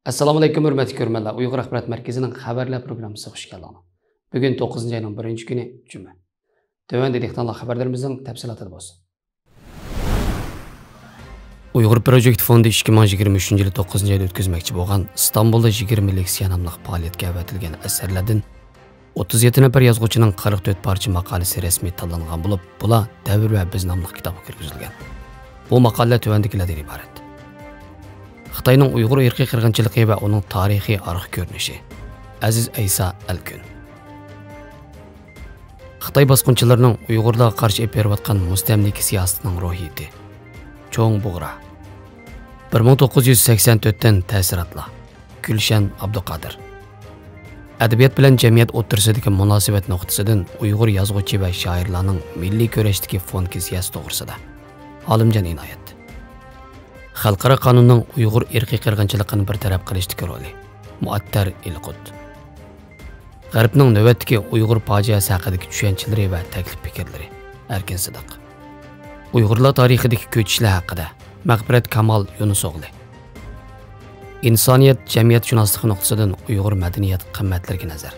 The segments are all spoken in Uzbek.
Assalamu alaykum hurmatli ko'rmanlar. Uyg'ur axborot markazining xabarlar programmasiga xush keldinglar. Bugun 9-oyning 1-kuni juma. Tövəndə dehqonlar xabarlarimizning tafsilotida bo'lsin. Uyg'ur Project Fondi 2023-yil 9-oyda o'tkazmoqchi bo'lgan İstanbulda 20 leksiya nomli faoliyatga avatilgan asarlardan 37 nafar yozuvchining 44 parcha maqolasi rasmiy tanlangan bo'lib, bular Davr va biz nomli kitobga kirgizilgan. Bu maqolalar tövəndikilardan iborat. Xitoyning Uyg'ur irqiy qirg'inchiligi va uning tarixiy arx ko'rinishi. Aziz Aysa Alkun. Xitoy bosqinchilarining Uyg'urlarga qarshi olib berayotgan mustamlika siyosatining ruhiyati. Cho'ng Bug'ra. 1984dan ta'sirotlar. Gulshan Abduqodir. Adabiyot bilan jamiyat o'rtasidagi munosabat nuqtasidan Uyg'ur yozuvchi va shoirlarning milliy kurashdagi fonkiziyasi to'g'risida. Olimjon Inoyat. Xalqaro qonunning Uyg'ur irqiy qirg'inchiligini bartaraf qilishdagi roli. Muattar Ilqut. G'arbning navbatdagi Uyg'ur fojiasi haqidagi tushunchalari va taklif fikrlari. Erkin Sidiq. Uyg'urlar tarixidagi ko'chishlar haqida. Mag'firat Kamal Yunusog'li. İnsaniyat cəmiyyətshunosligi nuqtasidan Uyg'ur madaniyat qimmatlariga nazar.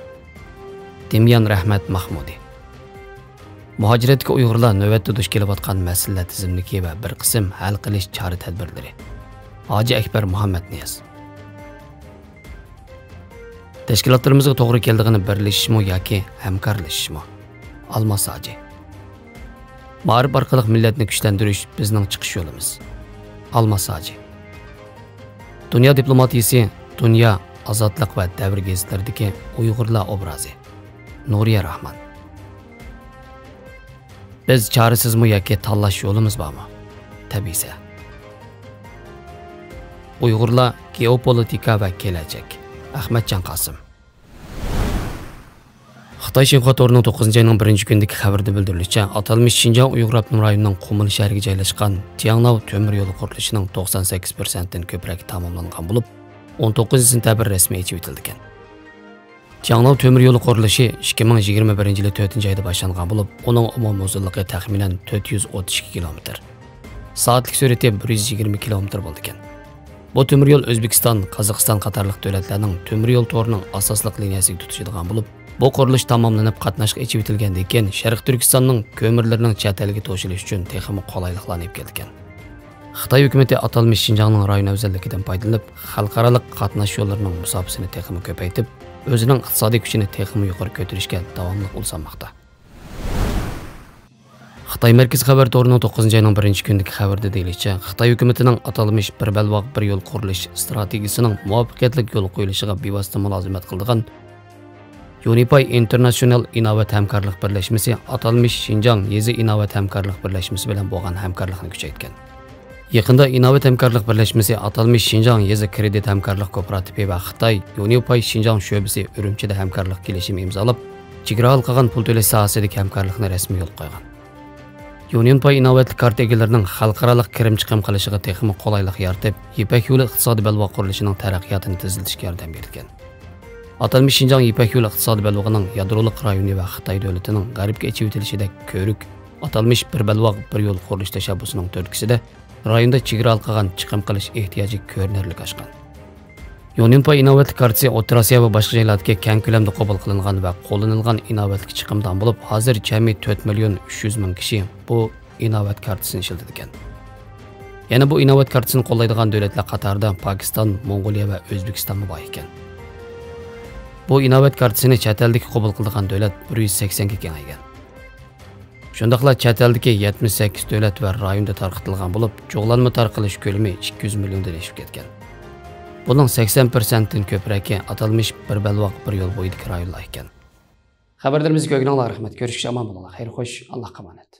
Demyan Rahmat Mahmudi. Muhojiratga Uyg'urlar navbatda duch kelayotgan masalalar tizimligi va bir qism hal qilish chora-tadbirlari. Hoji Akbar Muhammad Niyaz. Tashkilotlarimizga to'g'ri keldigini birlashishmi yoki hamkorlashishmi? Almas Hoji. Ma'rif orqali millatni kuchlantirish bizning chiqish yo'limiz. Almas Hoji. Dünya diplomatiyasi, Dünya ozodlik va davr gazetlaridagi Uyg'urlar obrazi. Nuriya Rahman. Biz chorisizmi yoki tanlash yo'limiz bormi? Tabiiysa. Uyg'urlar geopolitika va kelajak. Ahmadjon Qosim. Xitoy Xinhua to'rining 9-oyning 1-kunidagi xabarda bildirilishicha, atalmish Xinjiang Uyg'ur avtonom rayoниning Qumul shahriga joylashgan Jiangnou temir yo'li qurilishining 98%dan ko'proq tamomlangan bo'lib, 19-sentabr rasmiy ochib etilgan. Jiangnou temir yo'li qurilishi 2021-yil 4-oyda boshlangan bo'lib, uning umumiy uzunligi taxminan 432 kilometr. Soatlik sur'ati 120 kilometr bo'lgan. Bu temir yo'l O'zbekiston, Qozog'iston qatorliq davlatlarning temir yo'l to'rining asosliq liniyasiga tutishadigan bo'lib, bu qurilish tamomlanib qatnashga ochib etilgandan keyin Sharq Turkistonning ko'mirlarining chet elga to'shilishi uchun texnik qulayliklarni olib kelgan. Xitoy hukumatı atalmish Xinjiangning rayon afzalligidan foydalanib, xalqaro qatnash yo'llarining musofasini texnik ko'paytirib, o'zining iqtisodiy kuchini texnik yuqori ko'tarishga davomli ulsanmoqda. Xitoy Markaziy xabar to'rining 9-oyning 1-kunidagi xabarda deyilishicha, Xitoy hukumatining atalmish bir balvoq bir yo'l qurilish strategiyasining muvaffaqiyatli yo'l qo'yilishiga bevosita mulozimat qilgan Unipay International Innovat hamkorlik birlashmasi atalmish Xinjiang Yezi Innovat hamkorlik birlashmasi bilan bo'lgan hamkorlikni kuchaytirgan. Yaqinda Innovat hamkorlik birlashmasi atalmish Xinjiang Yezi kredit hamkorlik kooperativi va Xitoy Unipay Xinjiang sho'basi Urumchida hamkorlik kelishimi imzolab, chegara qilgan pul to'lash sohasidagi hamkorlikni rasmiy yo'l qo'ygan. Unipay innovatli karta egalarining xalqaro kirim chiqim qilishiga texnik qulaylik yaratib, Ipak yo'li iqtisodiy balvoq qurilishining taraqqiyotini tezlashga yordam bergan. Atalmish Xinjiang Ipak yo'li iqtisodiy balvog'ining yadroliq rayoni va Xitoy davlatining g'arbga ochib etilishida ko'rik atalmish bir balvoq bir yo'l qurilish tashabbusining turtkisida rayonda chegara qilgan chiqim qilish ehtiyoji ko'rinarli oshgan. Unipay innovatli kartasi O'rta Osiyo va boshqa joylardagi keng ko'lamda qabul qilingan va qo'llanilgan innovatli chiqimdan bo'lib, hozir jami 4.300.000 kishi bu innovat kartasini ishlatadigan. Yana bu innovat kartasini qo'llaydigan davlatlar qatorida Pokiston, Mongoliya va O'zbekiston bor ekan. Bu innovat kartasini chet eldagi qabul qilgan davlat 180 ga kengaygan. Shundaqla chet eldagi 78 davlat va rayonda tarqatilgan bo'lib, cho'g'lanma tarqalish ko'lami 200 milliondan oshib ketgan. Bunun 80%dan ko'proqi atalmish bir balvoq bir yo'l bo'yidagi rayonlar ekan. Xabarlarimizga ko'ngilingizga rahmat. Ko'rishga omon bo'linglar. Xayr xo'sh, Allohga omonat.